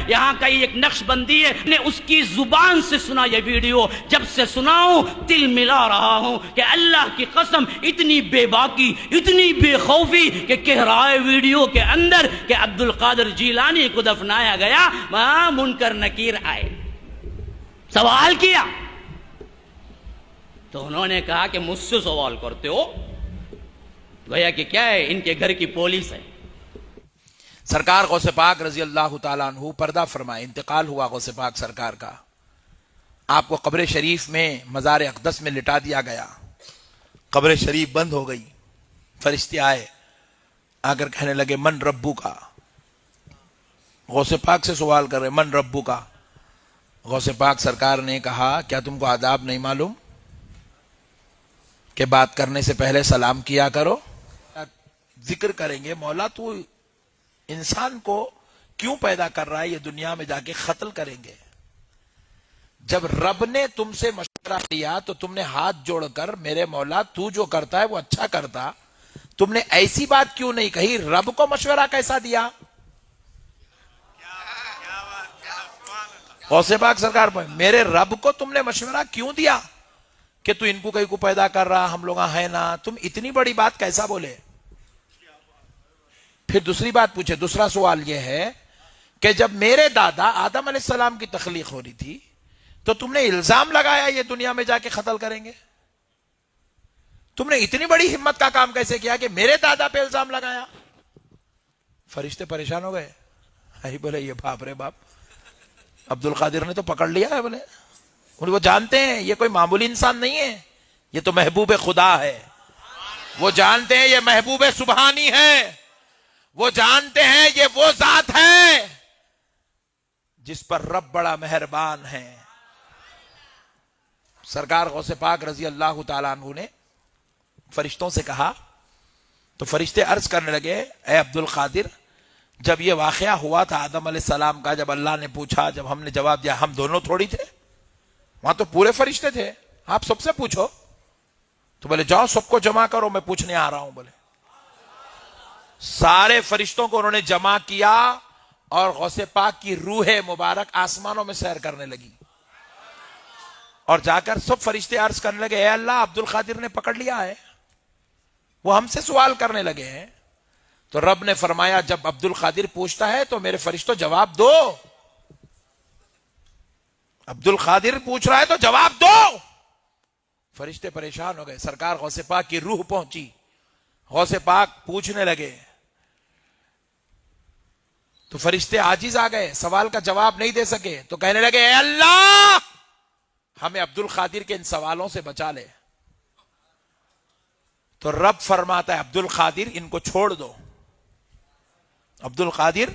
یہاں کا ایک نقش بندی ہے، نے اس کی زبان سے سنا یہ ویڈیو، جب سے سناؤں دل ملا رہا ہوں کہ اللہ کی قسم اتنی بے باکی، اتنی بے خوفی کہ کہہ رہا ہے ویڈیو کے اندر کہ عبد القادر جیلانی کو دفنایا گیا، وہاں منکر نکیر آئے، سوال کیا تو انہوں نے کہا کہ مجھ سے سوال کرتے ہو، گویا کہ کیا ہے ان کے گھر کی پولیس ہے۔ سرکار غوث پاک رضی اللہ تعالیٰ عنہ پردہ فرمائے، انتقال ہوا غوث پاک سرکار کا، آپ کو قبر شریف میں مزار اقدس میں لٹا دیا گیا، قبر شریف بند ہو گئی، فرشتے آئے آ کر کہنے لگے من ربو کا، غوث پاک سے سوال کر رہے من ربو کا۔ غوث پاک سرکار نے کہا کیا تم کو آداب نہیں معلوم کہ بات کرنے سے پہلے سلام کیا کرو؟ ذکر کریں گے مولا تو انسان کو کیوں پیدا کر رہا ہے، یہ دنیا میں جا کے قتل کریں گے۔ جب رب نے تم سے مشورہ لیا تو تم نے ہاتھ جوڑ کر میرے مولا تو جو کرتا ہے وہ اچھا کرتا، تم نے ایسی بات کیوں نہیں کہی؟ رب کو مشورہ کیسا دیا؟ غوث پاک سرکار میرے رب کو تم نے مشورہ کیوں دیا کہ تو ان کو کہیں کو پیدا کر رہا، ہم لوگ ہیں نا، تم اتنی بڑی بات کیسا بولے؟ پھر دوسری بات پوچھے، دوسرا سوال یہ ہے کہ جب میرے دادا آدم علیہ السلام کی تخلیق ہو رہی تھی تو تم نے الزام لگایا یہ دنیا میں جا کے قتل کریں گے، تم نے اتنی بڑی ہمت کا کام کیسے کیا کہ میرے دادا پہ الزام لگایا؟ فرشتے پریشان ہو گئے، بولے یہ باپ رے باپ، عبد القادر نے تو پکڑ لیا ہے، بولے وہ جانتے ہیں یہ کوئی معمولی انسان نہیں ہے، یہ تو محبوب خدا ہے، وہ جانتے ہیں یہ محبوب سبحانی ہے، وہ جانتے ہیں یہ وہ ذات ہے جس پر رب بڑا مہربان ہے۔ سرکار غوث پاک رضی اللہ تعالیٰ عنہ نے فرشتوں سے کہا تو فرشتے عرض کرنے لگے اے عبد القادر، جب یہ واقعہ ہوا تھا آدم علیہ السلام کا، جب اللہ نے پوچھا، جب ہم نے جواب دیا، ہم دونوں تھوڑی تھے، وہاں تو پورے فرشتے تھے، آپ سب سے پوچھو، تو بولے جاؤ سب کو جمع کرو میں پوچھنے آ رہا ہوں۔ بولے سارے فرشتوں کو انہوں نے جمع کیا اور غوث پاک کی روح مبارک آسمانوں میں سیر کرنے لگی، اور جا کر سب فرشتے عرض کرنے لگے اے اللہ عبد القادر نے پکڑ لیا ہے، وہ ہم سے سوال کرنے لگے ہیں۔ تو رب نے فرمایا جب عبد القادر پوچھتا ہے تو میرے فرشتوں جواب دو، عبد القادر پوچھ رہا ہے تو جواب دو۔ فرشتے پریشان ہو گئے، سرکار غوث پاک کی روح پہنچی، غوث پاک پوچھنے لگے تو فرشتے عاجز آ گئے، سوال کا جواب نہیں دے سکے، تو کہنے لگے اے اللہ ہمیں عبد القادر کے ان سوالوں سے بچا لے۔ تو رب فرماتا ہے عبد القادر ان کو چھوڑ دو، عبد القادر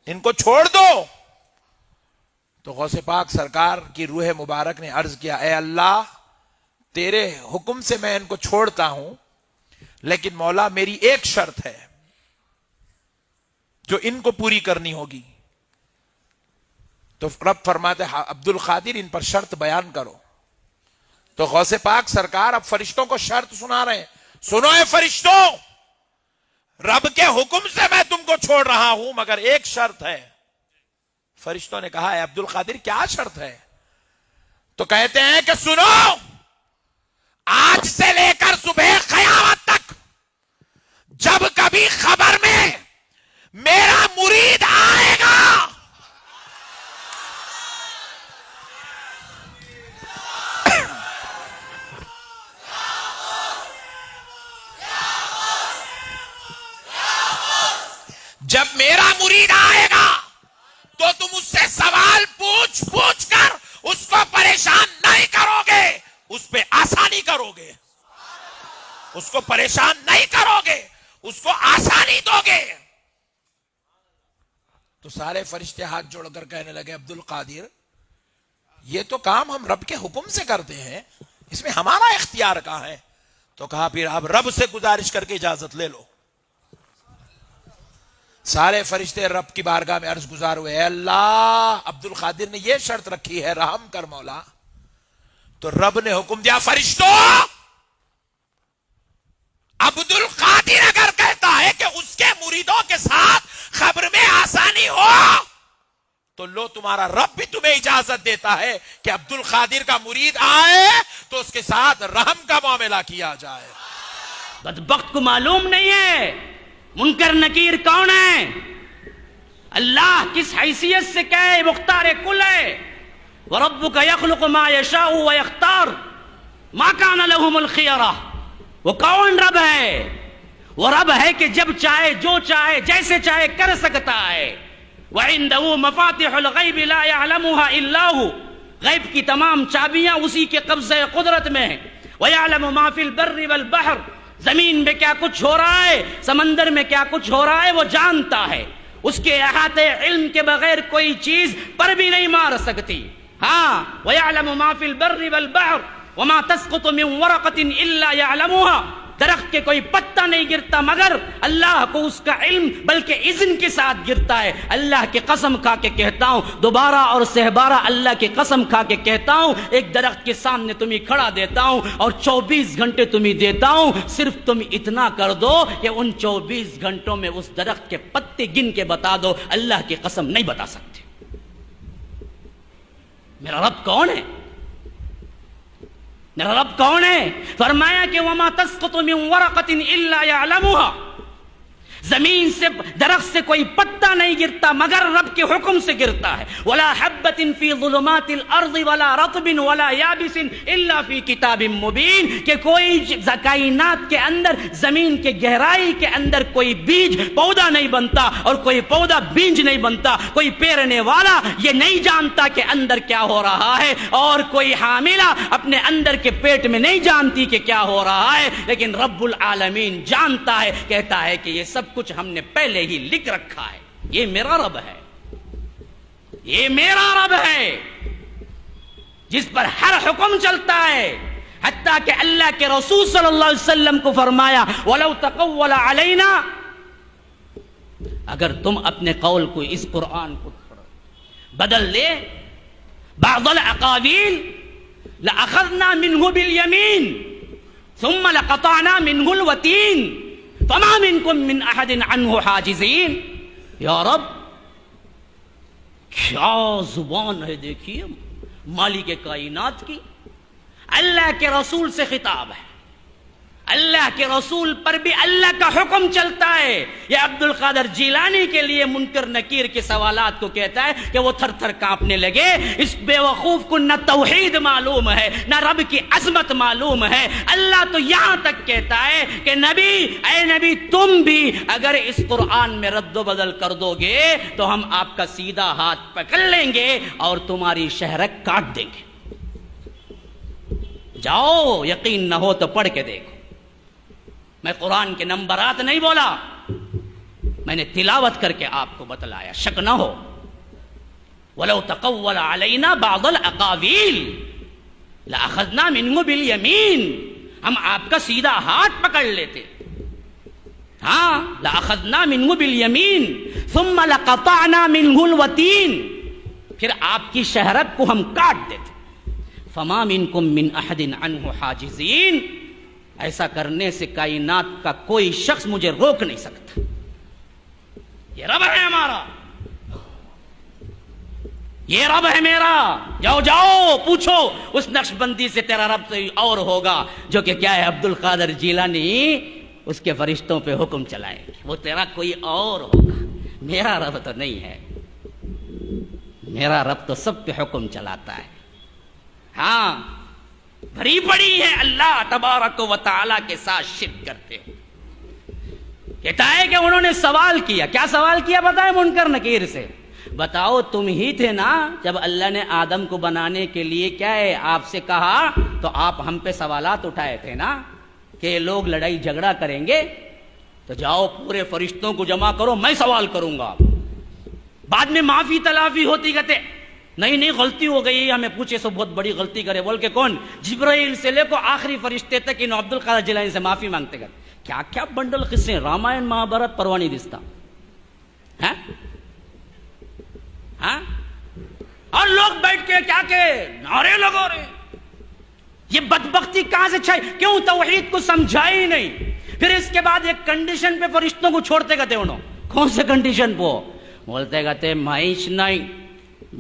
ان کو چھوڑ دو۔ تو غوث پاک سرکار کی روح مبارک نے عرض کیا اے اللہ تیرے حکم سے میں ان کو چھوڑتا ہوں، لیکن مولا میری ایک شرط ہے جو ان کو پوری کرنی ہوگی۔ تو رب فرماتے ہیں عبد القادر ان پر شرط بیان کرو۔ تو غوث پاک سرکار اب فرشتوں کو شرط سنا رہے ہیں، سنو اے فرشتوں، رب کے حکم سے میں تم کو چھوڑ رہا ہوں مگر ایک شرط ہے۔ فرشتوں نے کہا اے عبد القادر کیا شرط ہے؟ تو کہتے ہیں کہ سنو، آج سے لے کر صبح قیامت تک جب کبھی خبر میں میرا مرید آئے گا جب میرا مرید آئے گا تو تم اس سے سوال پوچھ پوچھ کر اس کو پریشان نہیں کرو گے، اس پہ آسانی کرو گے، اس کو پریشان نہیں کرو گے، اس کو آسانی دو گے۔ تو سارے فرشتے ہاتھ جوڑ کر کہنے لگے عبد القادر یہ تو کام ہم رب کے حکم سے کرتے ہیں، اس میں ہمارا اختیار کہاں ہے؟ تو کہا پھر آپ رب سے گزارش کر کے اجازت لے لو۔ سارے فرشتے رب کی بارگاہ میں عرض گزار ہوئے اے اللہ عبد القادر نے یہ شرط رکھی ہے، رحم کر مولا۔ تو رب نے حکم دیا فرشتوں، عبد القادر اگر کہتا ہے کہ اس کے مریدوں کے ساتھ خبر میں آسانی ہو تو لو تمہارا رب بھی تمہیں اجازت دیتا ہے کہ عبد القادر کا مرید آئے تو اس کے ساتھ رحم کا معاملہ کیا جائے. بدبخت کو معلوم نہیں ہے منکر نکیر کون ہے. اللہ کس حیثیت سے کہے مختار کل ہے. وَرَبُّكَ يَخْلُقُ مَا يَشَاءُ وَيَخْتَارُ مَا كَانَ لَهُمُ الْخِيَرَةُ. وہ کون رب ہے؟ وہ رب ہے کہ جب چاہے جو چاہے جیسے چاہے کر سکتا ہے. وَعِندَهُ مَفَاتِحُ الْغَيْبِ لَا يَعْلَمُهَا إِلَّا هُ. غیب کی تمام چابیاں اسی کے قبضہ قدرت میں ہیں. وَيَعْلَمُ مَا فِي الْبَرِّ وَالْبَحْرِ. زمین میں کیا کچھ ہو رہا ہے، سمندر میں کیا کچھ ہو رہا ہے وہ جانتا ہے. اس کے احاطے علم کے بغیر کوئی چیز پر بھی نہیں مار سکتی. ہاں وَيَعْلَمُ مَا فِي الْبَرِّ وَالْبَحْرِ وَمَا تَسْقُطُ مِنْ وَرَقَةٍ إِلَّا يَعْلَمُهَا. درخت کے کوئی پتا نہیں گرتا مگر اللہ کو اس کا علم بلکہ اذن کے ساتھ گرتا ہے. اللہ کی قسم کھا کے کہتا ہوں، دوبارہ اور سہبارہ اللہ کی قسم کھا کے کہتا ہوں، ایک درخت کے سامنے تمہیں کھڑا دیتا ہوں اور 24 گھنٹے تمہیں دیتا ہوں. صرف تم اتنا کر دو کہ ان 24 گھنٹوں میں اس درخت کے پتے گن کے بتا دو. اللہ کی قسم نہیں بتا سکتے. میرا رب کون ہے؟ میرا رب کون ہے؟ فرمایا کہ وما تسقط من ورقۃ الا يعلمها. زمین سے درخت سے کوئی پتا نہیں گرتا مگر رب کے حکم سے گرتا ہے. ولا حبۃ فی ظلمات الارض ولا رطب ولا یابس الا فی کتاب مبین. کہ کوئی کائنات کے اندر زمین کے گہرائی کے اندر کوئی بیج پودا نہیں بنتا اور کوئی پودا بیج نہیں بنتا. کوئی پیرنے والا یہ نہیں جانتا کہ اندر کیا ہو رہا ہے اور کوئی حاملہ اپنے اندر کے پیٹ میں نہیں جانتی کہ کیا ہو رہا ہے. لیکن رب العالمین جانتا ہے، کہتا ہے کہ یہ سب کچھ ہم نے پہلے ہی لکھ رکھا ہے. یہ میرا رب ہے، یہ میرا رب ہے جس پر ہر حکم چلتا ہے. حتیٰ کہ اللہ کے رسول صلی اللہ علیہ وسلم کو فرمایا وَلَوْ تَقَوَّلَ عَلَيْنَا. اگر تم اپنے قول کو اس قرآن کو بدل لے بعض الاقاویل لَأَخَذْنَا مِنْهُ بِالْيَمِينِ ثُمَّ لَقَطَعْنَا مِنْهُ الْوَتِينَ فما منکم من احد عنہ حاجزین. یا رب کیا زبان ہے دیکھیے مالک کائنات کی. اللہ کے رسول سے خطاب ہے، اللہ کے رسول پر بھی اللہ کا حکم چلتا ہے. یہ عبد القادر جیلانی کے لیے منکر نکیر کے سوالات کو کہتا ہے کہ وہ تھر تھر کانپنے لگے. اس بے وقوف کو نہ توحید معلوم ہے نہ رب کی عظمت معلوم ہے. اللہ تو یہاں تک کہتا ہے کہ نبی، اے نبی تم بھی اگر اس قرآن میں رد و بدل کر دو گے تو ہم آپ کا سیدھا ہاتھ پکڑ لیں گے اور تمہاری شہرک کاٹ دیں گے. جاؤ یقین نہ ہو تو پڑھ کے دیکھو. میں قرآن کے نمبرات نہیں بولا، میں نے تلاوت کر کے آپ کو بتلایا، شک نہ ہو. وَلَوْ تَقَوَّلَ عَلَيْنَا بَعْضَ الْأَقَاوِيلِ لَأَخَذْنَا مِنْهُ بِالْيَمِينِ. ہم آپ کا سیدھا ہاتھ پکڑ لیتے. ہاں لَأَخَذْنَا مِنْهُ بِالْيَمِينِ ثُمَّ لَقَطَعْنَا مِنْهُ الْوَتِينَ. پھر آپ کی شہرک کو ہم کاٹ دیتے. فَمَا مِنْكُمْ مِنْ أَحَدٍ عَنْهُ حَاجِزِينَ. ایسا کرنے سے کائنات کا کوئی شخص مجھے روک نہیں سکتا. یہ رب ہے ہمارا، یہ رب ہے میرا. جاؤ جاؤ پوچھو اس نقش بندی سے تیرا رب تو اور ہوگا جو کہ کیا ہے عبد القادر جیلانی اس کے فرشتوں پہ حکم چلائے. وہ تیرا کوئی اور ہوگا. میرا رب تو نہیں ہے، میرا رب تو سب پہ حکم چلاتا ہے. ہاں بھری پڑی ہے اللہ تبارک و تعالی کے ساتھ شرک کرتے ہو. کہتا ہے کہ انہوں نے سوال کیا. کیا سوال کیا بتائے منکر نکیر سے؟ بتاؤ تم ہی تھے نا جب اللہ نے آدم کو بنانے کے لیے کیا ہے آپ سے کہا تو آپ ہم پہ سوالات اٹھائے تھے نا کہ لوگ لڑائی جھگڑا کریں گے تو جاؤ پورے فرشتوں کو جمع کرو میں سوال کروں گا. بعد میں معافی تلافی ہوتی کہتے نہیں غلطی ہو گئی ہمیں پوچھے سو بہت بڑی غلطی کرے بول کے کون جبرائیل سے لے کو آخری فرشتے تک انہوں عبد القادر جیلانی سے معافی مانگتے گئے. کیا کیا بنڈل قصے رامائن مہابھارت پروانی دستا ہاں. اور لوگ بیٹھ کے کیا کہ نعرے لگا رہے. یہ بدبختی کہاں سے چھائی؟ کیوں توحید کو سمجھائی نہیں. پھر اس کے بعد ایک کنڈیشن پہ فرشتوں کو چھوڑتے گئے انہوں. کون سے کنڈیشن پہ؟ بولتے گئے معیش نہیں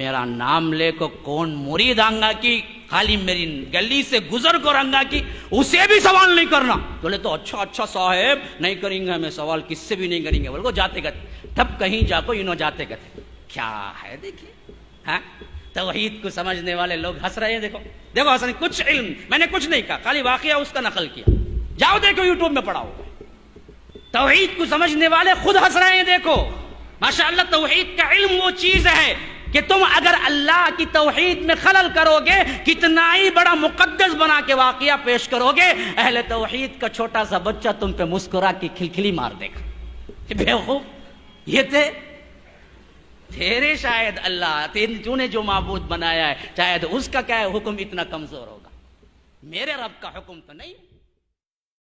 میرا نام لے کو کون مرید آنگا کی خالی میری گلی سے گزر کر آنگا کی اسے بھی سوال نہیں کرنا. بولے تو اچھا صاحب نہیں کریں گے ہمیں سوال, کس سے بھی نہیں کریں گے. بولے کو جاتے گئے تب کہیں جا کو انہوں جاتے گئے کیا ہے. دیکھیے ہاں توحید کو سمجھنے والے لوگ ہنس رہے ہیں. دیکھو حسن کچھ علم میں نے کچھ نہیں کہا, خالی واقعہ اس کا نقل کیا. جاؤ دیکھو یوٹیوب میں پڑھاؤ. توحید کو سمجھنے والے خود ہنس رہے ہیں. دیکھو ماشاءاللہ توحید کا علم وہ چیز ہے کہ تم اگر اللہ کی توحید میں خلل کرو گے, کتنا ہی بڑا مقدس بنا کے واقعہ پیش کرو گے, اہل توحید کا چھوٹا سا بچہ تم پہ مسکرا کے کھلکھلی مار دے گا. بیوقوف یہ تیرے شاید اللہ تو نے جو معبود بنایا ہے شاید اس کا کیا حکم اتنا کمزور ہوگا, میرے رب کا حکم تو نہیں.